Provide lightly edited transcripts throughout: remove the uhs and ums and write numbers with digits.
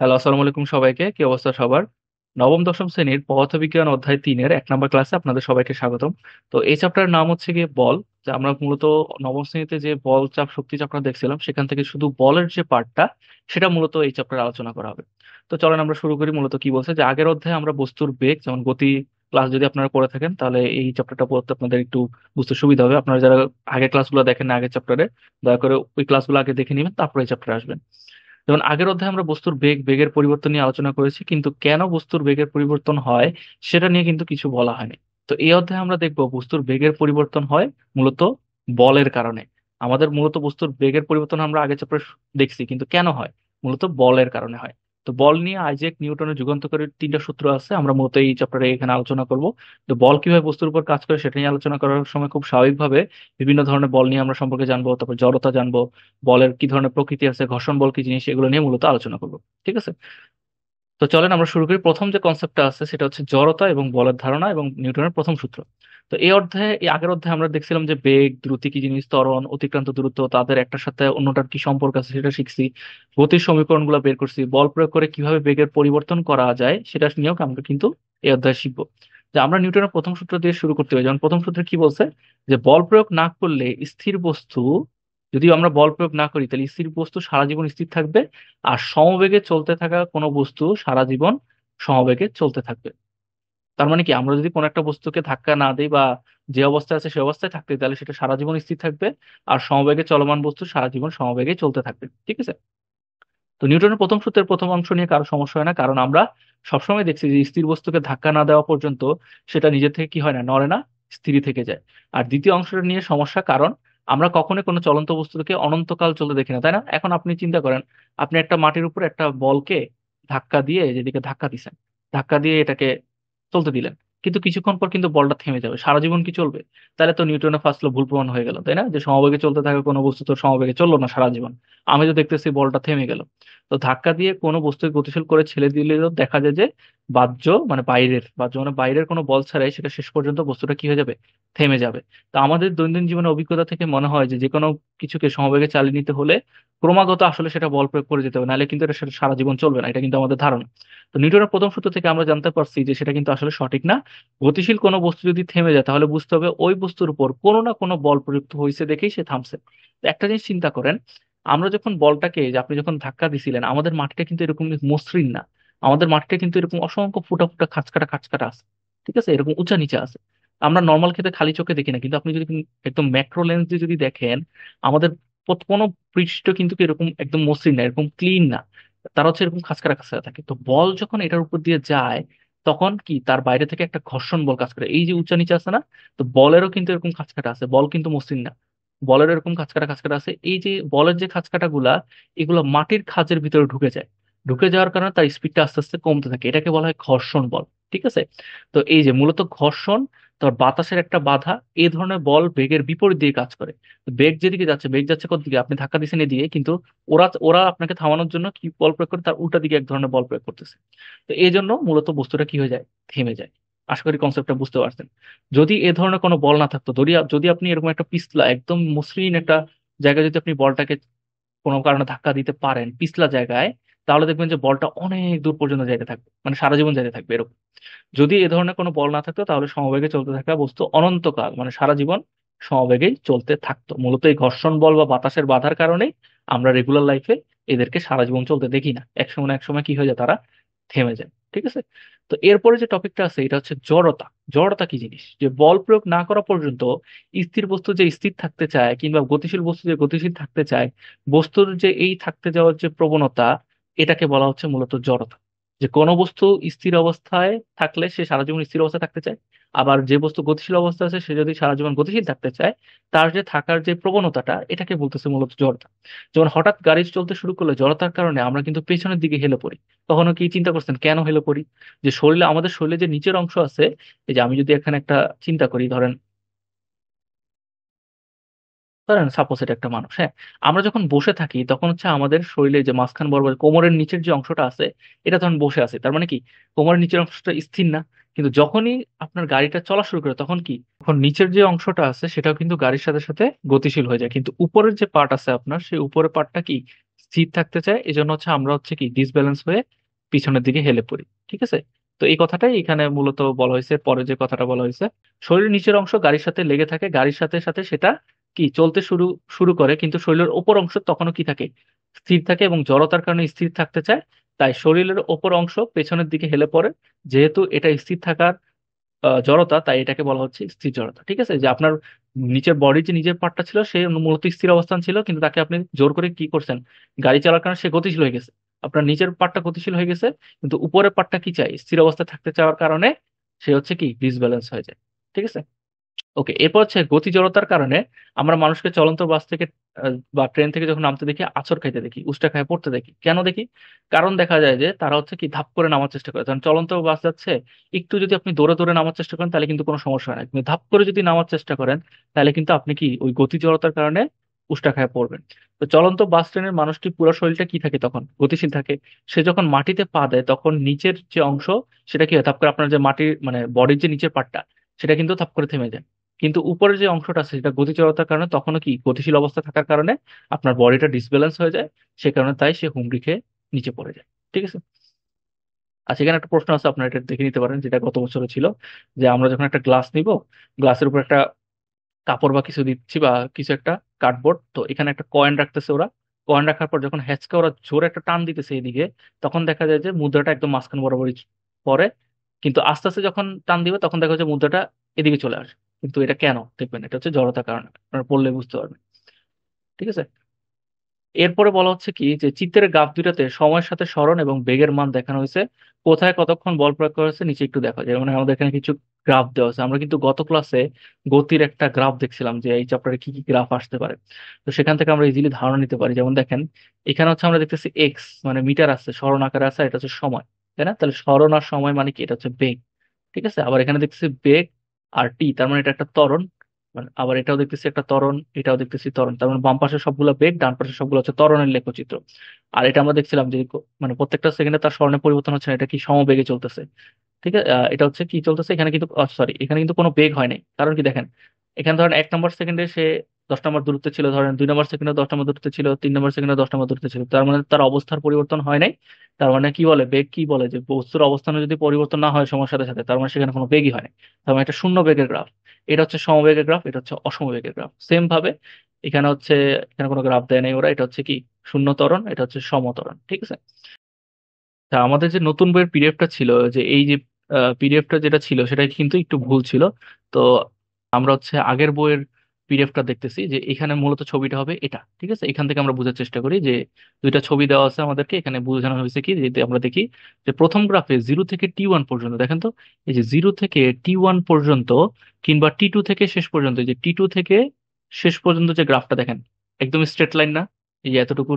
Hello, আসসালামু আলাইকুম সবাইকে। কি অবস্থা সবার? নবম দশম শ্রেণীর পদার্থবিজ্ঞান অধ্যায় 3-এর 1 নম্বর ক্লাসে আপনাদের সবাইকে স্বাগতম। তো এই চ্যাপ্টারের নাম হচ্ছে গিয়ে বল। যে আমরা মূলত নবম শ্রেণীতে যে বল চাপ শক্তি চ্যাপ্টার দেখছিলাম, সেখান থেকে শুধু বলের যে পার্টটা, সেটা মূলত এই চ্যাপ্টারে আলোচনা করা হবে। তো চলেন আমরা শুরু করি। মূলত কি বলছে যে আগের অধ্যায়ে আমরা বস্তুর বেগ যেমন গতি ক্লাস যদি আপনারা করে থাকেন, তাহলে এই চ্যাপ্টারটা পড়তে আপনাদের একটু বুঝতে সুবিধা হবে। আপনারা যারা আগের ক্লাসগুলো দেখেন না আগের চ্যাপ্টারে, দয়া করে ওই ক্লাসগুলো আগে দেখে নেবেন, তারপরে এই চ্যাপ্টারে আসবেন। যেমন আগের অধ্যায়ে আমরা বস্তুর বেগের পরিবর্তন নিয়ে আলোচনা করেছি, কিন্তু কেন বস্তুর বেগের পরিবর্তন হয় সেটা নিয়ে কিন্তু কিছু বলা হয়নি। তো এই অধ্যায়ে আমরা দেখব বস্তুর বেগের পরিবর্তন হয় মূলত বলের কারণে। আমাদের মূলত বস্তুর বেগের পরিবর্তন আমরা আগে চ্যাপ্টারে দেখছি, কিন্তু কেন হয়? মূলত বলের কারণে হয়। তো বল নিয়ে আইজ্যাক নিউটনের যুগান্তকারীর 3টা সূত্র আছে, আমরা মূলত এই চ্যাপ্টারে এখানে আলোচনা করব। তো বল কিভাবে বস্তুর উপর কাজ করে সেটা নিয়ে আলোচনা করার সময় খুব স্বাভাবিকভাবে বিভিন্ন ধরনের বল নিয়ে আমরা সম্পর্কে জানবো, তারপর জড়তা জানবো, বলের কি ধরনের প্রকৃতি আছে, ঘর্ষণ বল কি জিনিস, এগুলো নিয়ে মূলত আলোচনা করবো। ঠিক আছে? তো চলেন আমরা শুরু করি। প্রথম যে কনসেপ্টটা আছে সেটা হচ্ছে জড়তা এবং বলের ধারণা এবং নিউটনের প্রথম সূত্র। তো এই আগের অধ্যায়ে আমরা দেখছিলাম যে বেগ, দ্রুতি কি জিনিস, ত্বরণ, অতিক্রান্ত দূরত্ব, তাদের একটার সাথে অন্যটার কি সম্পর্ক আছে সেটা শিখছি। গতির সমীকরণগুলো বের করছি। বল প্রয়োগ করে কিভাবে বেগের পরিবর্তন করা যায় সেটা নিয়েও আমরা কিন্তু এই অধ্যায়ে শিখবো। যে আমরা নিউটনের প্রথম সূত্র দিয়ে শুরু করতে হবে। যেমন প্রথম সূত্রে কি বলছে, যে বল প্রয়োগ না করলে স্থির বস্তু, যদি আমরা বল প্রয়োগ না করি তাহলে স্থির বস্তু সারা জীবন স্থির থাকবে, আর সমবেগে চলতে থাকা কোনো বস্তু সারা জীবন সমবেগে চলতে থাকবে। তার মানে কি, আমরা যদি কোনো একটা বস্তুকে ধাক্কা না দিই বা যে অবস্থায় আছে সে অবস্থায় থাকতে দিই, তাহলে সেটা সারা জীবন স্থির থাকবে, আর সমবেগে চলমান বস্তু সারা জীবন সমবেগে চলতে থাকবে। ঠিক আছে? তো নিউটনের প্রথম সূত্রের প্রথম অংশ নিয়ে কারো সমস্যা হয় না, কারণ আমরা সবসময় দেখছি যে স্থির বস্তুকে ধাক্কা না দেওয়া পর্যন্ত সেটা নিজে থেকে কি হয় না, নড়ে না, স্থিরই থেকে যায়। আর দ্বিতীয় অংশটা নিয়ে সমস্যা, কারণ আমরা কখনোই কোনো চলন্ত বস্তুকে অনন্তকাল চলতে দেখি না, তাই না? এখন আপনি চিন্তা করেন, আপনি একটা মাটির উপর একটা বলকে ধাক্কা দিয়ে, যেদিকে ধাক্কা দিছেন, ধাক্কা দিয়ে এটাকে চলতে দিলেন, কিন্তু কিছুক্ষণ পর কিন্তু বলটা থেমে যাবে, সারা জীবন কি চলবে? তাহলে তো নিউটনের ফার্স্ট ল ভুল প্রমাণ হয়ে গেল, তাই না? যে সমবেগে চলতে থাকা কোনো বস্তু তো সমবেগে চললো না সারা জীবন। আমি তো দেখতেছি বলটা থেমে গেল। তো ধাক্কা দিয়ে কোনো বস্তুকে গতিশীল করে ছেড়ে দিলেও দেখা যায় যে বাহ্য মানে বাইরের কোনো বল ছাড়াই সেটা শেষ পর্যন্ত বস্তুটা কি হয়ে যাবে, থেমে যাবে। তো আমাদের দৈনন্দিন জীবনের অভিজ্ঞতা থেকে মনে হয় যে যে কোনো কিছুকে সমবেগে চালিয়ে নিতে হলে ক্রমাগত আসলে সেটা বল প্রয়োগ করে যেতে হবে, নাহলে কিন্তু এটা সেটা সারা জীবন চলবে না। এটা কিন্তু আমাদের ধারণা। তো নিউটনের প্রথম সূত্র থেকে আমরা জানতে পারছি যে সেটা কিন্তু আসলে সঠিক না। গতিশীল কোনো বস্তু যদি থেমে যায় তাহলে বুঝতে হবে ওই বস্তুর উপর কোনো না কোনো বল প্রযুক্ত হয়েছে দেখেই সে থামছে। তো একটা জিনিস চিন্তা করেন, আমরা যখন বলটাকে, যে আপনি যখন ধাক্কা দিছিলেন, আমাদের মাটিটা কিন্তু এরকম মসৃণ না। আমাদের মাটিটা কিন্তু এরকম অসংখ্য ফুটা ফুটা খাঁচকাটা খাঁচকাটা আছে। ঠিক আছে? এরকম উঁচা নিচে আছে। আমরা নর্মাল ক্ষেত্রে খালি চোখে দেখি না, কিন্তু আপনি যদি একদম ম্যাক্রো লেন্স দিয়ে যদি দেখেন, আমাদের কোনো পৃষ্ঠ কিন্তু এরকম একদম মসৃণ না, এরকম ক্লিন না। তারা হচ্ছে এরকম খাঁচকাটা খাঁচকাটা থাকে। তো বল যখন এটার উপর দিয়ে যায়, তখন কি তার বাইরে থেকে একটা ঘর্ষণ বল কাজ করে, এই যে উঁচা নিচে আছে না? তো বলেরও কিন্তু এরকম খাঁচকাটা আছে, বল কিন্তু মসৃণ না। বলের এরকম খাঁচকাটা খাঁচকাটা আছে। এই যে বলের যে খাঁচকাটা গুলা, এগুলো মাটির খাঁজের ভিতরে ঢুকে যায়। ঢুকে যাওয়ার কারণে তার স্পিডটা আস্তে আস্তে কমতে থাকে, এটাকে বলা হয় ঘর্ষণ বল। ঠিক আছে? তো এই যে মূলত ঘর্ষণ, তার বাতাসের একটা বাধা, এই ধরনের বল বেগের বিপরীত দিকে কাজ করে। তো বেগ যেদিকে যাচ্ছে, বেগ যাচ্ছে কোন দিকে, আপনি ধাক্কা দিচ্ছেন এদিকে, কিন্তু ওরা ওরা আপনাকে থামানোর জন্য কি বল প্রয়োগ করে, তার উল্টা দিকে এক ধরনের বল প্রয়োগ করতেছে। তো এই জন্য মূলত বস্তুটা কি হয়ে যায়, থেমে যায়। আশা করি কনসেপ্টটা বুঝতে পারছেন। যদি এ ধরনের কোনো বল না থাকতো, যদি যদি আপনি এরকম একটা পিছলা একদম মসৃণ একটা জায়গায় যদি আপনি বলটাকে কোনো কারণে ধাক্কা দিতে পারেন পিছলা জায়গায়, তাহলে দেখবেন যে বলটা অনেক দূর পর্যন্ত যাইতে থাকবে, মানে সারা জীবন যাইতে থাকবে এরকম। যদি এ ধরনের কোনো বল না থাকতো তাহলে সমবেগে চলতে থাকা বস্তু অনন্তকাল মানে সারা জীবন সমবেগেই চলতে থাকতো। মূলত এই ঘর্ষণ বল বা বাতাসের বাধার কারণেই আমরা রেগুলার লাইফে এদেরকে সারা জীবন চলতে দেখি না, একসময় না একসময় কি হয়ে যায়, তারা থেমে যায়। ঠিক আছে? তো এরপরে যে টপিকটা আছে এটা হচ্ছে জড়তা। জড়তা কি জিনিস? যে বল প্রয়োগ না করা পর্যন্ত স্থির বস্তু যে স্থির থাকতে চায়, কিংবা গতিশীল বস্তু যে গতিশীল থাকতে চায়, বস্তুর যে এই থাকতে যাওয়ার যে প্রবণতা, এটাকে বলা হচ্ছে মূলত জড়তা। যে কোনো বস্তু স্থির অবস্থায় থাকলে সে সারা জীবন স্থির অবস্থায় থাকতে চায়, আবার যে বস্তু গতিশীল অবস্থা আছে সে যদি সারা জীবন গতিশীল থাকতে চায়, তার যে থাকার যে প্রবণতাটা, এটাকে বলতেছে মূলত জড়তা। যেমন হঠাৎ গাড়ি চলতে শুরু করলে জড়তার কারণে আমরা কিন্তু পেছনের দিকে হেলে পড়ি। কখনো কি চিন্তা করছেন কেন হেলে পড়ি? যে শরীরে, আমাদের শরীরে যে নিচের অংশ আছে, এই যে আমি যদি এখানে একটা চিন্তা করি, ধরেন ধরেন সাপোজ এটা একটা মানুষ, হ্যাঁ। আমরা যখন বসে থাকি তখন হচ্ছে আমাদের শরীরে যে মাঝখান বরাবর কোমরের নিচের যে অংশটা আছে, এটা তখন বসে আছে, তার মানে কি কোমরের নিচের অংশটা স্থির না। কিন্তু যখনই আপনার গাড়িটা চলা শুরু করে তখন কি, তখন নিচের যে অংশটা আছে সেটাও কিন্তু গাড়ির সাথে সাথে গতিশীল হয়ে যায়, কিন্তু উপরের যে পার্ট আছে আপনার, সেই উপরের পার্টটা কি স্থির থাকতে চায়, এই জন্য হচ্ছে আমরা হচ্ছে কি ডিসব্যালেন্স হয়ে পিছনের দিকে হেলে পড়ি। ঠিক আছে, তো এই কথাটাই এখানে মূলত বলা হয়েছে। পরে যে কথাটা বলা হয়েছে, শরীরের নিচের অংশ গাড়ির সাথে লেগে থাকে, গাড়ির সাথে সাথে সেটা কি চলতে শুরু শুরু করে, কিন্তু শরীরের ওপর অংশ তখনও কি থাকে, স্থির থাকে এবং জড়তার কারণে স্থির থাকতে চায়। তাই শরীরের ওপর অংশ পেছনের দিকে হেলে পড়ে। যেহেতু এটা স্থির থাকার জড়তা, তাই এটাকে বলা হচ্ছে স্থির জড়তা। ঠিক আছে, যে আপনার নিচের বডির যে নিজের পার্টটা ছিল সে মূলত স্থির অবস্থান ছিল, কিন্তু তাকে আপনি জোর করে কি করছেন, গাড়ি চালার কারণে সে গতিশীল হয়ে গেছে। আপনার নিচের পার্টটা গতিশীল হয়ে গেছে, কিন্তু উপরের পার্টটা কি চাই, স্থির অবস্থায় থাকতে চাওয়ার কারণে সে হচ্ছে কি ডিসব্যালেন্স হয়ে যায়। ঠিক আছে, ওকে। এরপর হচ্ছে গতি জড়তার কারণে আমরা মানুষকে চলন্ত বাস থেকে বা ট্রেন থেকে যখন নামতে দেখি, আছর খাইতে দেখি, উষ্টা খায় পড়তে দেখি। কেন দেখি? কারণ দেখা যায় যে তারা হচ্ছে কি ধাপ করে নামার চেষ্টা করে। কারণ চলন্ত বাস যাচ্ছে, একটু যদি আপনি দৌড়ে দৌড়ে নামার চেষ্টা করেন তাহলে কিন্তু কোনো সমস্যা হয় না, কিন্তু ধাপ করে যদি নামার চেষ্টা করেন তাহলে কিন্তু আপনি কি ওই গতি জড়তার কারণে উষ্টা খায় পড়বেন। তো চলন্ত বাস ট্রেনের মানুষটি পুরো শরীরটা কি থাকে তখন, গতিশীল থাকে। সে যখন মাটিতে পা দেয় তখন নিচের যে অংশ সেটা কি হয়, ধাপ করে আপনার যে মাটির মানে বডির যে নিচের পার্টটা সেটা কিন্তু ধাপ করে থেমে যায়। কিন্তু উপরের যে অংশটা আছে সেটা গতি জড়তার কারণে তখনও কি গতিশীল অবস্থা থাকার কারণে আপনার বডিটা ডিসব্যালেন্স হয়ে যায়। সে কারণে তাই সে হুমড়ি খেয়ে নিচে পড়ে যায়। ঠিক আছে, আচ্ছা এখানে একটা প্রশ্ন আছে, আপনারা এটা দেখে নিতে পারেন, যেটা গত বছর ছিল। যে আমরা যখন একটা গ্লাস নিব, গ্লাসের উপর একটা কাপড় বা কিছু দিচ্ছি বা কিছু একটা কার্ডবোর্ড, তো এখানে একটা কয়েন রাখতেছে ওরা। কয়েন রাখার পর যখন হ্যাচকে ওরা জোরে একটা টান দিতেছে এদিকে, তখন দেখা যায় যে মুদ্রাটা একদম মাঝখান বরাবরই পড়ে। কিন্তু আস্তে আস্তে যখন টান দিবে তখন দেখা যাচ্ছে মুদ্রাটা এদিকে চলে আসে। কিন্তু এটা কেন দেখবেন, এটা হচ্ছে জড়তার কারণে, আপনারা পড়লে বুঝতে পারবেন। ঠিক আছে, এরপরে বলা হচ্ছে কি যে চিত্রের গ্রাফ দুইটাতে সময়ের সাথে সরণ এবং বেগের মান দেখানো হয়েছে। কোথায় কতক্ষণ বল প্রয়োগ করা হয়েছে নিচে একটু দেখা যায়। মানে আমাদের এখানে কিছু গ্রাফ দেওয়া আছে। আমরা কিন্তু গত ক্লাসে গতির একটা গ্রাফ দেখছিলাম যে এই চ্যাপ্টারে কি কি গ্রাফ আসতে পারে। তো সেখান থেকে আমরা ইজিলি ধারণা নিতে পারি। যেমন দেখেন, এখানে হচ্ছে আমরা দেখতেছি এক্স মানে মিটার আছে, সরণ আকারে আছে, এটা হচ্ছে সময়, তাই না? তাহলে সরণ আর সময় মানে কি, এটা হচ্ছে বেগ। ঠিক আছে, আবার এখানে দেখতেছি বেগ আর টি, তার মানে এটা একটা ত্বরণ। মানে আবার এটাও দেখতেছি একটা ত্বরণ, এটাও দেখতেছি ত্বরণ, তার মানে বাম পাশে সবগুলো বেগ, ডান পাশে সবগুলো হচ্ছে ত্বরণের লেখচিত্র। আর এটা আমরা দেখছিলাম যে মানে প্রত্যেকটা সেকেন্ডে তার স্বর্ণের পরিবর্তন হচ্ছে না, এটা কি সমবেগে চলতেছে। ঠিক আছে, এটা হচ্ছে কি চলতেছে এখানে কিন্তু, সরি এখানে কিন্তু কোনো বেগ হয় নাই। কারণ কি দেখেন, এখানে ধরেন 1 নম্বর সেকেন্ডে সে 10 নম্বর দূরত্বে ছিল, ধরেন 2 নম্বর সেকেন্ডে 10 নম্বর দূরত্বে ছিল, 3 নম্বর সেকেন্ডে 10 নম্বর দূরত্বে ছিল, তার মানে তার অবস্থার পরিবর্তন হয় নাই। তার মানে কি বলে, বেগ কি বলে, যে বস্তুর অবস্থানে যদি পরিবর্তন না হয় সময়ের সাথে সাথে, তার মানে সেখানে কোনো বেগই হয় না। তার মানে এটা শূন্য বেগের গ্রাফ। এটা হচ্ছে সমবেগের গ্রাফ, এটা হচ্ছে অসমবেগের গ্রাফ। সেম ভাবে এখানে হচ্ছে, এখানে কোনো গ্রাফ দেয় নাই ওরা, এটা হচ্ছে কি শূন্য ত্বরণ, এটা হচ্ছে সমত্বরণ। ঠিক আছে, তা আমাদের যে নতুন বইয়ের পিডিএফটা ছিল, যে এই যে পিডিএফটা যেটা ছিল সেটা কিন্তু একটু ভুল ছিল। তো আমরা হচ্ছে আগের বইয়ের পিডিএফটা দেখতেছি, যে এখানে মূলত ছবিটা হবে এটা। ঠিক আছে, এখান থেকে আমরা বোঝার চেষ্টা করি যে দুইটা ছবি দেওয়া আছে আমাদেরকে, এখানে বোঝানো হয়েছে কি, যদি আমরা দেখি যে প্রথম গ্রাফে 0 থেকে T1 পর্যন্ত দেখেন তো, এই যে 0 থেকে T1 পর্যন্ত কিংবা T2 থেকে শেষ পর্যন্ত, এই যে T2 থেকে শেষ পর্যন্ত যে গ্রাফটা দেখেন, একদম স্ট্রেট লাইন না? এই যে এতটুকু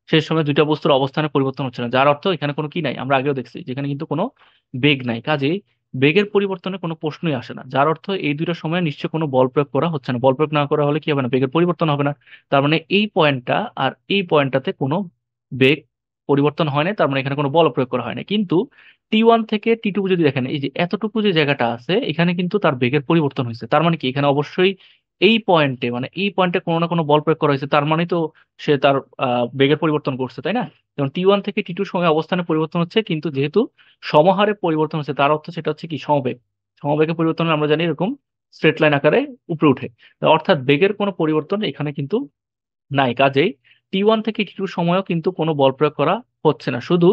শেষ সময় দুইটা বস্তুর অবস্থানের পরিবর্তন হচ্ছে না, যার অর্থ এখানে কোনো কি নাই। আমরা আগেও দেখছি যেখানে কিন্তু কোনো বেগ নাই, কাজেই বেগের পরিবর্তনে কোনো প্রশ্নই আসে না, যার অর্থ এই দুইটা সময় নিশ্চয় কোনো বল প্রয়োগ করা হচ্ছে না। বল প্রয়োগ না করা হলে কি হবে না, বেগের পরিবর্তন হবে না। তার মানে এই পয়েন্টটা আর এই পয়েন্টটাতে কোনো বেগ পরিবর্তন হয় না, তার মানে এখানে কোনো বল প্রয়োগ করা হয় না। কিন্তু T1 থেকে T2 যদি দেখেন, এই যে এতটুকু যে জায়গাটা আছে এখানে কিন্তু তার বেগের পরিবর্তন হয়েছে। তার মানে কি এখানে অবশ্যই এই পয়েন্টে, মানে এই পয়েন্টে কোনো না কোনো বল প্রয়োগ করা হয়েছে, তার মানে তো সে তার বেগের পরিবর্তন করছে, তাই না? যেমন T1 থেকে T2 সময় অবস্থানের পরিবর্তন হচ্ছে, কিন্তু যেহেতু সমহারে পরিবর্তন হচ্ছে তার অর্থ সেটা হচ্ছে কি সমবেগ। সমবেগের পরিবর্তন হলে আমরা জানি এরকম স্ট্রেট লাইন আকারে উপরে উঠে। অর্থাৎ বেগের কোনো পরিবর্তন এখানে কিন্তু নাই, কাজেই T1 থেকে T2 সময়ও কিন্তু কোনো বল প্রয়োগ করা হচ্ছে না। শুধু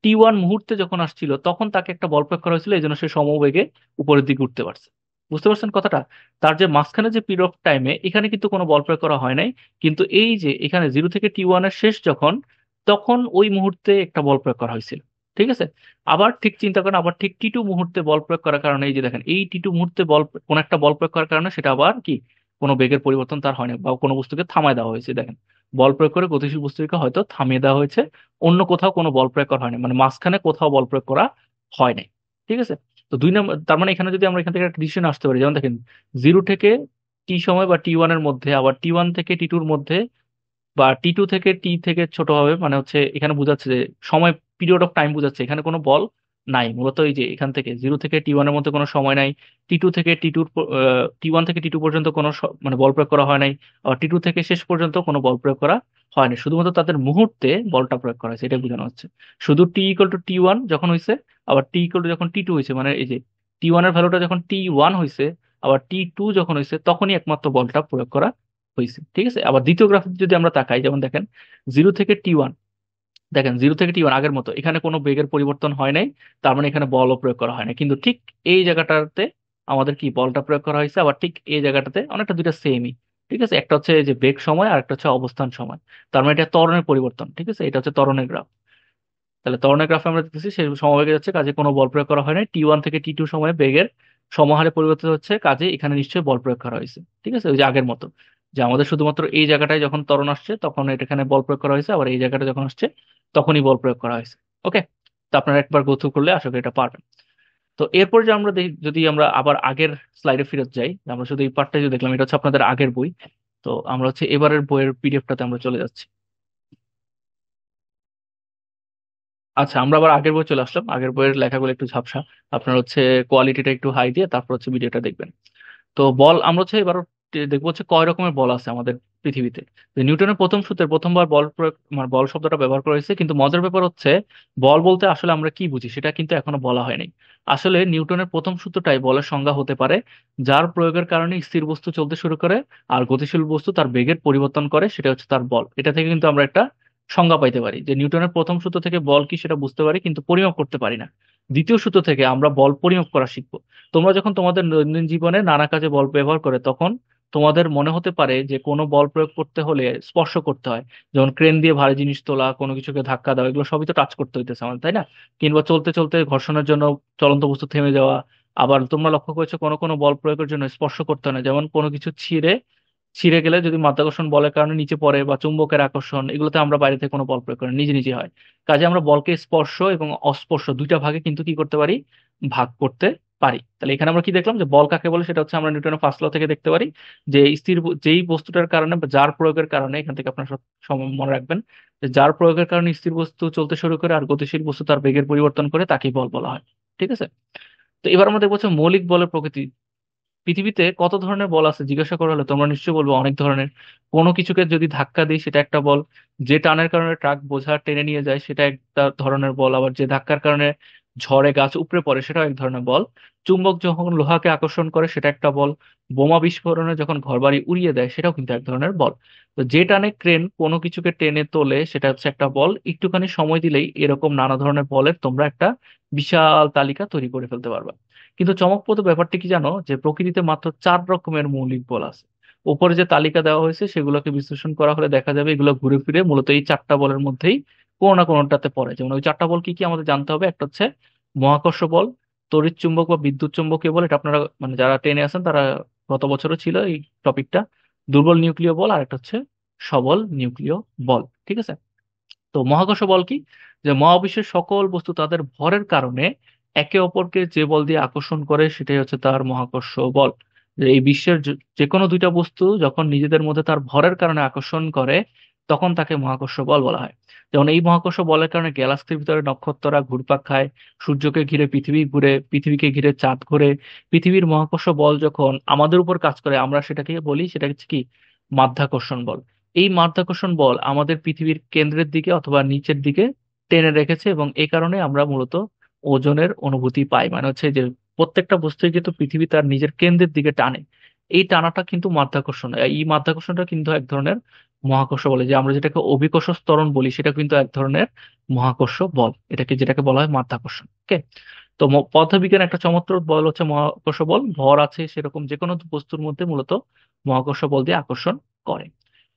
T1 মুহূর্তে যখন আসছিল তখন তাকে একটা বল প্রয়োগ করা হয়েছিল, এই জন্য সে সমবেগে উপরের দিকে উঠতে পারছে। বুঝতে পারছেন কথাটা? তার যে মাঝখানে যে পিরিয়ড অফ টাইমে এখানে কিন্তু কোনো বল প্রয়োগ করা হয় নাই। কিন্তু এই যে এখানে 0 থেকে T1 এর শেষ যখন, তখন ওই মুহূর্তে একটা বল প্রয়োগ করা হয়েছিল। ঠিক আছে, আবার ঠিক চিন্তা করেন, আবার ঠিক T2 মুহূর্তে বল প্রয়োগ করার কারণে, এই যে দেখেন এই T2 মুহূর্তে কোন একটা বল প্রয়োগ করার কারণে সেটা আবার কি কোনো বেগের পরিবর্তন তার হয় না, বা কোনো বস্তুকে থামায় দেওয়া হয়েছে। দেখেন, বল প্রয়োগ করে গতিশীল বস্তুকে হয়তো থামিয়ে দেওয়া হয়েছে, অন্য কোথাও কোনো বল প্রয়োগ করা হয়নি, মানে মাঝখানে কোথাও বল প্রয়োগ করা হয় নাই। ঠিক আছে, তো 2 নম্বর, তার মানে এখানে যদি আমরা এখান থেকে একটা ডিসিশন আসতে পারি, যেমন দেখেন 0 থেকে T সময় বা T1 এর মধ্যে, আবার T1 থেকে T2 এর মধ্যে, বা T2 থেকে T থেকে ছোট হবে, মানে হচ্ছে এখানে বোঝাচ্ছে যে সময়, পিরিয়ড অফ টাইম বোঝাচ্ছে, এখানে কোনো বল নাই। মূলত এই যে এখান থেকে 0 থেকে T1 এর মধ্যে কোনো সময় নাই, T1 থেকে T2 পর্যন্ত কোনো মানে বল প্রয়োগ করা হয় নাই, আবার T2 থেকে শেষ পর্যন্ত কোনো বল প্রয়োগ করা হয়নি, শুধুমাত্র তাদের মুহূর্তে বলটা প্রয়োগ করা হয়েছে, এটা বোঝানো হচ্ছে। শুধু T=T1 যখন হয়েছে, আবার যখন T2 হয়েছে, মানে এই যে T1 এর ভ্যালুটা যখন T1 হয়েছে, আবার T2 যখন হয়েছে, তখনই একমাত্র বলটা প্রয়োগ করা হয়েছে। ঠিক আছে, আবার দ্বিতীয় গ্রাফে যদি আমরা তাকাই, যেমন দেখেন 0 থেকে T1, দেখেন 0 থেকে T1 আগের মতো, এখানে কোনো বেগের পরিবর্তন হয় নাই, তার মানে এখানে বলও প্রয়োগ করা হয় না, কিন্তু ঠিক এই জায়গাটাতে আমাদের কি বলটা প্রয়োগ করা হয়েছে, আবার ঠিক এই জায়গাটাতে অনেকটা দুইটা সেমই। ঠিক আছে, একটা হচ্ছে যে বেগ সময় আর একটা হচ্ছে অবস্থান সময়, তার মানে এটা ত্বরণের পরিবর্তন। ঠিক আছে, এটা হচ্ছে ত্বরণের গ্রাফ। তাহলে ত্বরণের গ্রাফে আমরা দেখতেছি সেই সমবেগে যাচ্ছে, কাজে কোনো বল প্রয়োগ করা হয় না। T1 থেকে T2 সময়ে বেগের সমাহারে পরিবর্তিত হচ্ছে, কাজে এখানে নিশ্চয়ই বল প্রয়োগ করা হয়েছে। ঠিক আছে, ওই যে আগের মতো, যে আমাদের শুধুমাত্র এই জায়গাটায় যখন ত্বরণ আসছে তখন এখানে বল প্রয়োগ করা হয়েছে, আবার এই জায়গাটা যখন আসছে তখনই বল প্রয়োগ করা হয়েছে। ওকে, তো আপনারা একবার গো থ্রু করলে আশা করি এটা পারবেন। তো এরপর যে আমরা যদি আমরা আবার আগের স্লাইডে ফেরত যাই, আমরা শুধু এই পার্টটা যে দেখলাম, এটা হচ্ছে আপনাদের আগের বই। তো আমরা হচ্ছে এবারের বইয়ের পিডিএফটাতে আমরা চলে যাচ্ছি। আচ্ছা, আমরা আবার আগের বই চলে আসলাম। আগের বইয়ের লেখাগুলো একটু ঝাপসা, আপনার হচ্ছে কোয়ালিটিটা একটু হাই দিয়ে তারপর হচ্ছে ভিডিওটা দেখবেন। তো বল আমরা হচ্ছে এবার দেখবো হচ্ছে কয় রকমের বল আছে আমাদের পৃথিবীতে। যে নিউটনের প্রথম সূত্রে প্রথমবার বল প্রয়োগ মানে বল শব্দটা ব্যবহার করা হয়েছে, কিন্তু মজার ব্যাপার হচ্ছে বল বলতে আসলে আমরা কি বুঝি সেটা কিন্তু এখনো বলা হয়নি। আসলে নিউটনের প্রথম সূত্রটাই বলের সংজ্ঞা হতে পারে, যার প্রয়োগের কারণে স্থির বস্তু চলতে শুরু করে আর গতিশীল বস্তু তার বেগের পরিবর্তন করে, সেটা হচ্ছে তার বল। এটা থেকে কিন্তু আমরা একটা সংজ্ঞা পাইতে পারি যে নিউটনের প্রথম সূত্র থেকে বল কি সেটা বুঝতে পারি, কিন্তু পরিমাপ করতে পারি না। দ্বিতীয় সূত্র থেকে আমরা বল পরিমাপ করা শিখবো। তোমরা যখন তোমাদের দৈনন্দিন জীবনে নানা কাজে বল ব্যবহার করে, তখন তোমাদের মনে হতে পারে যে কোনো বল প্রয়োগ করতে হলে স্পর্শ করতে হয়, যেমন ক্রেন দিয়ে ভারী জিনিস তোলা, কোনো কিছুকে ধাক্কা দেওয়া, এগুলো সবই তো টাচ করতে হইতেছে আমাদের, তাই না? কিংবা চলতে চলতে ঘর্ষণের জন্য চলন্ত বস্তু থেমে যাওয়া। আবার তোমরা লক্ষ্য করেছো কোনো কোনো বল প্রয়োগের জন্য স্পর্শ করতে হয় না, যেমন কোনো কিছু ছিঁড়ে ছিঁড়ে গেলে যদি মাধ্যাকর্ষণ বলের কারণে নিচে পড়ে, বা চুম্বকের আকর্ষণ, এগুলোতে আমরা বাইরে থেকে কোনো বল প্রয়োগ করি না, নিজে নিজে হয়। কাজে আমরা বলকে স্পর্শ এবং অস্পর্শ দুইটা ভাগে কিন্তু কি করতে পারি, ভাগ করতে পারি। তাহলে এখানে আমরা কি দেখলাম, যে বল কাকে বলে সেটা হচ্ছে আমরা নিউটনের ফার্স্ট ল থেকে দেখতে পারি, যে যেই বস্তুটার কারণে বা যার প্রয়োগের কারণে, এখান থেকে আপনার সব মনে রাখবেন যে যার প্রয়োগের কারণে স্থির বস্তু চলতে শুরু করে আর গতিশীল বস্তু তার বেগের পরিবর্তন করে, তাকেই বল বলা হয়। ঠিক আছে, তো এবার আমরা দেখবো হচ্ছে মৌলিক বলের প্রকৃতি। পৃথিবীতে কত ধরনের বল আছে জিজ্ঞাসা করা হলে তোমরা নিশ্চয়ই বলবো অনেক ধরনের। কোনো কিছুকে যদি ধাক্কা দিই সেটা একটা বল, যে টানের কারণে ট্রাক বোঝা টেনে নিয়ে যায় সেটা একটা ধরনের বল, আবার যে ধাক্কার কারণে ঝড়ে গাছ উপড়ে পড়ে সেটাও এক ধরনের বল। চুম্বক যখন লোহাকে আকর্ষণ করে সেটা একটা বল। বোমা বিস্ফোরণে যখন ঘরবাড়ি উড়িয়ে দেয় সেটাও কিন্তু এক ধরনের বল। তো যে টানে ক্রেন কোনো কিছুকে টেনে তোলে সেটা হচ্ছে একটা বল। একটুখানি সময় দিলেই এরকম নানা ধরনের বলের তোমরা একটা বিশাল তালিকা তৈরি করে ফেলতে পারবে। কিন্তু চমকপ্রদ ব্যাপারটি কি জানো, যে প্রকৃতিতে মাত্র 4 রকমের মৌলিক বল আছে। উপরে যে তালিকা দেওয়া হয়েছে সেগুলোকে বিশ্লেষণ করা হলে দেখা যাবে এগুলো ঘুরে ফিরে মূলত এই 4টা বলের মধ্যেই কোনো না কোনোটাতে পড়ে। যেমন ওই 4টা বল কি কি আমাদের জানতে হবে, একটা হচ্ছে মহাকর্ষ বল, তড়িৎ চুম্বক বা বিদ্যুৎ চুম্বকীয় বল, এটা আপনারা মানে যারা টেনে আছেন তারা গত বছরও ছিল এই টপিকটা। দুর্বল নিউক্লিয় বল, আর একটা হচ্ছে সবল নিউক্লিয় বল। ঠিক আছে, তো মহাকর্ষ বল কি, যে মহাবিশ্বের সকল বস্তু তাদের ভরের কারণে একে অপরকে যে বল দিয়ে আকর্ষণ করে সেটাই হচ্ছে তার মহাকর্ষ বল। যে এই বিশ্বের যে কোনো দুইটা বস্তু যখন নিজেদের মধ্যে তার ভরের কারণে আকর্ষণ করে, তখন তাকে মহাকর্ষ বল বলা হয়। যেমন এই মহাকর্ষ বলের কারণে গ্যালাক্সির ভিতরে নক্ষত্ররা ঘুরপাক খায়, সূর্যকে ঘিরে পৃথিবী ঘুরে, পৃথিবীকে ঘিরে চাঁদ ঘুরে। পৃথিবীর মহাকর্ষ বল যখন আমাদের উপর কাজ করে আমরা সেটাকে বলি, সেটা হচ্ছে কি, মাধ্যাকর্ষণ বল। এই মাধ্যাকর্ষণ বল আমাদের পৃথিবীর কেন্দ্রের দিকে অথবা নিচের দিকে টেনে রেখেছে, এবং এই কারণে আমরা মূলত ওজনের অনুভূতি পাই। মানে হচ্ছে যে প্রত্যেকটা বস্তুই কিন্তু পৃথিবী তার নিজের কেন্দ্রের দিকে টানে। এই টানাটা কিন্তু মাধ্যাকর্ষণ, এই মাধ্যাকর্ষণটা কিন্তু এক ধরনের মহাকর্ষ বলে, যে আমরা যেটাকে অভিকর্ষ ত্বরণ বলি সেটা কিন্তু এক ধরনের মহাকর্ষ বল, এটাকে যেটাকে বলা হয় মাধ্যাকর্ষণ। ওকে, তো পদার্থবিজ্ঞান একটা চমৎকার বল হচ্ছে মহাকর্ষ বল, ভর আছে সেরকম যে কোনো বস্তুর মধ্যে মূলত মহাকর্ষ বল দিয়ে আকর্ষণ করে।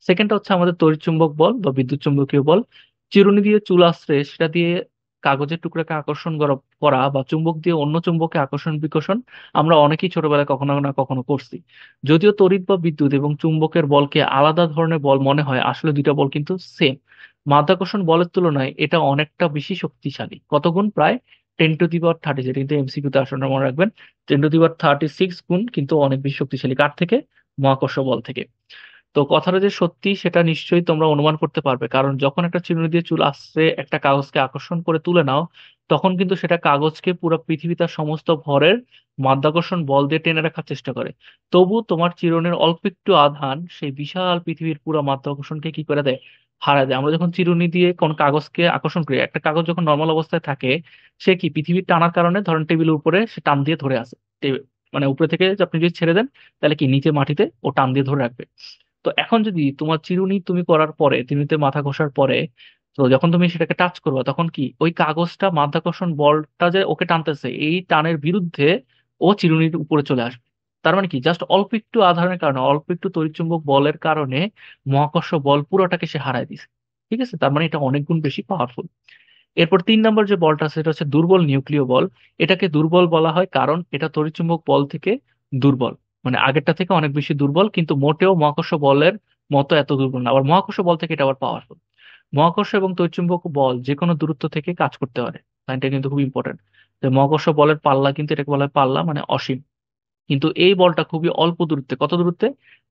সেকেন্ডটা হচ্ছে আমাদের তড়িৎচুম্বক বল বা বিদ্যুৎ চুম্বকীয় বল। চিরুনি দিয়ে চুল আঁচড়ে সেটা দিয়ে কাগজের টুকরাকে আকর্ষণ করা বা চুম্বক দিয়ে অন্য চুম্বকে আকর্ষণ বিকর্ষণ আমরা অনেকেই ছোটবেলায় কখনো না কখনো করছি। যদিও তড়িৎ বা বিদ্যুৎ এবং চুম্বকের বলকে আলাদা ধরনের বল মনে হয়, আসলে দুইটা বল কিন্তু সেম। মাধ্যাকর্ষণ বলের তুলনায় এটা অনেকটা বেশি শক্তিশালী। কত গুণ? প্রায় 10⁻30, যেটা কিন্তু এমসিকিউতে আসলে মনে রাখবেন। 10⁻36 গুণ কিন্তু অনেক বেশি শক্তিশালী। কার থেকে? মহাকর্ষ বল থেকে। তো কথাটা যে সত্যি সেটা নিশ্চয়ই তোমরা অনুমান করতে পারবে, কারণ যখন একটা চিরুনি দিয়ে চুল আশ্রে একটা কাগজকে আকর্ষণ করে তুলে নাও, তখন কিন্তু সেটা কাগজকে পুরো পৃথিবী তার সমস্ত ভরের মাধ্যাকর্ষণ বল দিয়ে টেনে রাখার চেষ্টা করে। তবু তোমার চিরুনির অল্প একটু আধান সেই বিশাল পৃথিবীর পুরো মাধ্যাকর্ষণকে কি করে দেয়, হারায় দেয়। আমরা যখন চিরুনি দিয়ে কোন কাগজকে আকর্ষণ করি, একটা কাগজ যখন নর্মাল অবস্থায় থাকে, সে কি পৃথিবীর টানার কারণে ধরেন টেবিলের উপরে সে টান দিয়ে ধরে আছে। মানে উপরে থেকে আপনি যদি ছেড়ে দেন, তাহলে কি নিচে মাটিতে ও টান দিয়ে ধরে রাখবে। তো এখন যদি তোমার চিরুনি তুমি করার পরে, চিরুনিতে মাথা ঘষার পরে, তো যখন তুমি সেটাকে টাচ করবে, তখন কি ওই কাগজটা মাধ্যাকর্ষণ বলটা যে ওকে টানতেছে, এই টানের বিরুদ্ধে ও চিরুনির উপরে চলে আসবে। তার মানে কি জাস্ট অল্প একটু আধানের কারণে, অল্প একটু তড়িৎচুম্বক বলের কারণে মহাকর্ষ বল পুরোটাকে সে হারায় দিছে। ঠিক আছে, তার মানে এটা অনেক গুণ বেশি পাওয়ারফুল। এরপর 3 নম্বর যে বলটা আছে, সেটা হচ্ছে দুর্বল নিউক্লিয় বল। এটাকে দুর্বল বলা হয় কারণ এটা তড়িৎচুম্বক বল থেকে দুর্বল, মানে আগেরটা থেকে অনেক বেশি দুর্বল, কিন্তু মোটেও মহাকর্ষ বলের মতো এত দুর্বল না। আবার মহাকর্ষ বল থেকে এটা আবার পাওয়ারফুল। মহাকর্ষ এবং তড়িৎচুম্বক বল যে কোনো দূরত্ব থেকে কাজ করতে পারে। এটা কিন্তু খুব ইম্পর্টেন্ট, যে মহাকর্ষ বলের পাল্লা, কিন্তু এটাকে বলা হয় পাল্লা, মানে অসীম। কিন্তু এই বলটা খুবই অল্প দূরত্বে, কত দূরত্বে,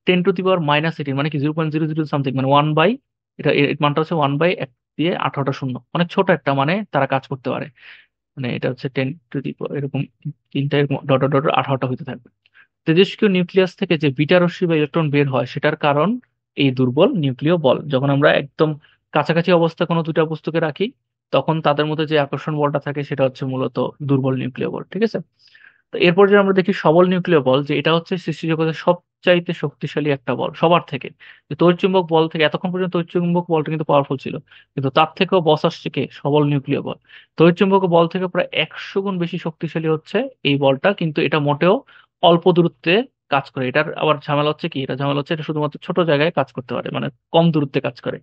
10⁻⁻18, মানে কি 0.00 সামথিং, মানে 1/, এটা এর মানটা হচ্ছে 1/1 দিয়ে 18টা শূন্য, অনেক ছোট একটা মানে তারা কাজ করতে পারে। মানে এটা হচ্ছে 10 এরকম তিনটা এরকম ডট ডট 18টা হইতে থাকবে। তেজস্ক্রিয় নিউক্লিয়াস থেকে যে বিটা রশ্মি বা ইলেকট্রন বের হয়, সেটার কারণ এই দুর্বল নিউক্লিয় বল। যখন আমরা একদম কাছাকাছি অবস্থা কোনো দুটা বস্তুকে রাখি, তখন তাদের মধ্যে যে আকর্ষণ বলটা থাকে সেটা হচ্ছে মূলত দুর্বল নিউক্লিয় বল। ঠিক আছে। তো এরপর যে আমরা দেখি সবল নিউক্লিয় বল, যে এটা হচ্ছে সৃষ্টি জগতের সবচাইতে শক্তিশালী একটা বল সবার থেকে। যে তড়িৎচুম্বক বল থেকে এতক্ষণ পর্যন্ত তড়িৎচুম্বক বলটা কিন্তু পাওয়ারফুল ছিল, কিন্তু তার থেকেও বস আসছে কে, সবল নিউক্লিয় বল। তড়িৎচুম্বক বল থেকে প্রায় 100 গুণ বেশি শক্তিশালী হচ্ছে এই বলটা, কিন্তু এটা মোটেও অল্প দূরত্বে কাজ করে। এটার আবার ঝামেলা হচ্ছে কি, এটা ঝামেলা হচ্ছে এটা শুধুমাত্র ছোট জায়গায় কাজ করতে পারে, মানে কম দূরত্বে কাজ করে।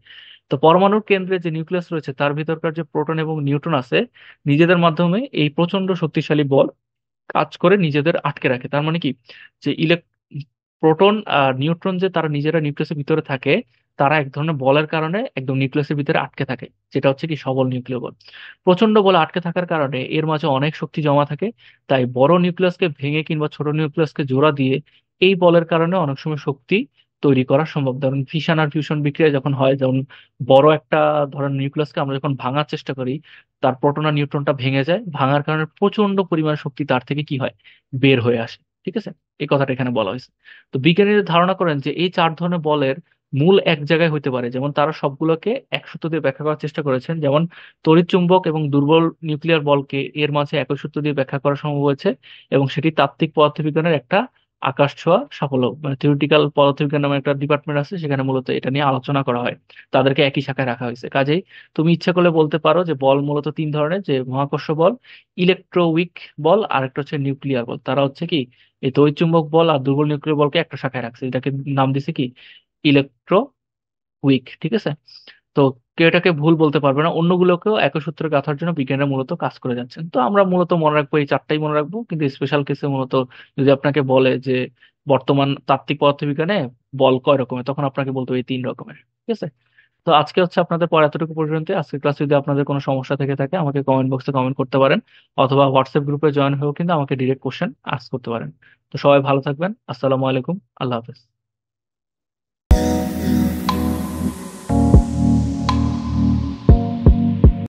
তো পরমাণুর কেন্দ্রে যে নিউক্লিয়াস রয়েছে, তার ভিতরকার যে প্রোটন এবং নিউট্রন আছে, নিজেদের মাধ্যমে এই প্রচন্ড শক্তিশালী বল কাজ করে নিজেদের আটকে রাখে। তার মানে কি, যে প্রোটন আর নিউট্রন যে তারা নিজেরা নিউক্লিয়াসের ভিতরে থাকে, তারা এক ধরনের বলের কারণে একদম নিউক্লিয়াসের ভিতরে আটকে থাকে, যেটা হচ্ছে কি সবল নিউক্লিয় বল। প্রচন্ড বলে আটকে থাকার কারণে এর মাঝে অনেক শক্তি জমা থাকে। তাই বড় নিউক্লিয়াসকে ভেঙে কিংবা ছোট নিউক্লিয়াসকে জোড়া দিয়ে এই বলের কারণে অনেক সময় শক্তি তৈরি করা সম্ভব। ধরুন ফিশন আর ফিউশন বিক্রিয়া যখন হয়, যেমন বড় একটা ধরেন নিউক্লিয়াসকে আমরা যখন ভাঙার চেষ্টা করি, তার প্রোটন আর নিউট্রনটা ভেঙে যায়, ভাঙার কারণে প্রচন্ড পরিমাণ শক্তি তার থেকে কি হয়, বের হয়ে আসে। ঠিক আছে, এই কথাটা এখানে বলা হয়েছে। তো বিজ্ঞানীরা ধারণা করেন যে এই 4 ধরনের বলের মূল এক জায়গায় হইতে পারে। যেমন তারা সবগুলোকে এক সূত্র দিয়ে ব্যাখ্যা করার চেষ্টা করেছেন, যেমন তড়িৎ চুম্বক এবং দুর্বল নিউক্লিয়ার বলকে এর মাঝে একই সূত্র দিয়ে ব্যাখ্যা করা সম্ভব হয়েছে। এবং সেটি তাত্ত্বিক পদার্থবিজ্ঞানের একটা আকাশ ছোঁয়া সাফল্য। মানে থিওরিটিক্যাল পদার্থবিজ্ঞান নামে একটা ডিপার্টমেন্ট আছে, সেখানে মূলত এটা নিয়ে আলোচনা করা হয়। তাদেরকে একই শাখায় রাখা হয়েছে। কাজেই তুমি ইচ্ছা করলে বলতে পারো যে বল মূলত 3 ধরনের, যে মহাকর্ষ বল, ইলেকট্রোউইক বল, আর একটা হচ্ছে নিউক্লিয়ার বল। তারা হচ্ছে কি এই তড়িৎচুম্বক বল আর দুর্বল নিউক্লিয়ার বলকে একটা শাখায় রাখছে, এটাকে নাম দিছে কি, ইলেকট্রো উইক। ঠিক আছে। তো কেউ এটাকে ভুল বলতে পারবে না, অন্যগুলোকেও একই সূত্রে গাঁথার জন্য বিজ্ঞানীরা মূলত কাজ করে যাচ্ছেন। তো আমরা মূলত মনে রাখবো এই 4টাই মনে রাখবো, কিন্তু স্পেশাল কেসে মূলত যদি আপনাকে বলে যে বর্তমান তাত্ত্বিক পদার্থবিজ্ঞানে বল কয় রকমের, তখন আপনাকে বলতে হবে এই 3 রকমের। ঠিক আছে। তো আজকে হচ্ছে আপনাদের পড়া এতটুকু পর্যন্ত। আজকের ক্লাস যদি আপনাদের কোনো সমস্যা থেকে থাকে, আমাকে কমেন্ট বক্সে কমেন্ট করতে পারেন, অথবা হোয়াটসঅ্যাপ গ্রুপে জয়েন হয়েও কিন্তু আমাকে ডিরেক্ট কোশ্চেন আস্ক করতে পারেন। তো সবাই ভালো থাকবেন। আসসালামু আলাইকুম। আল্লাহ হাফেজ।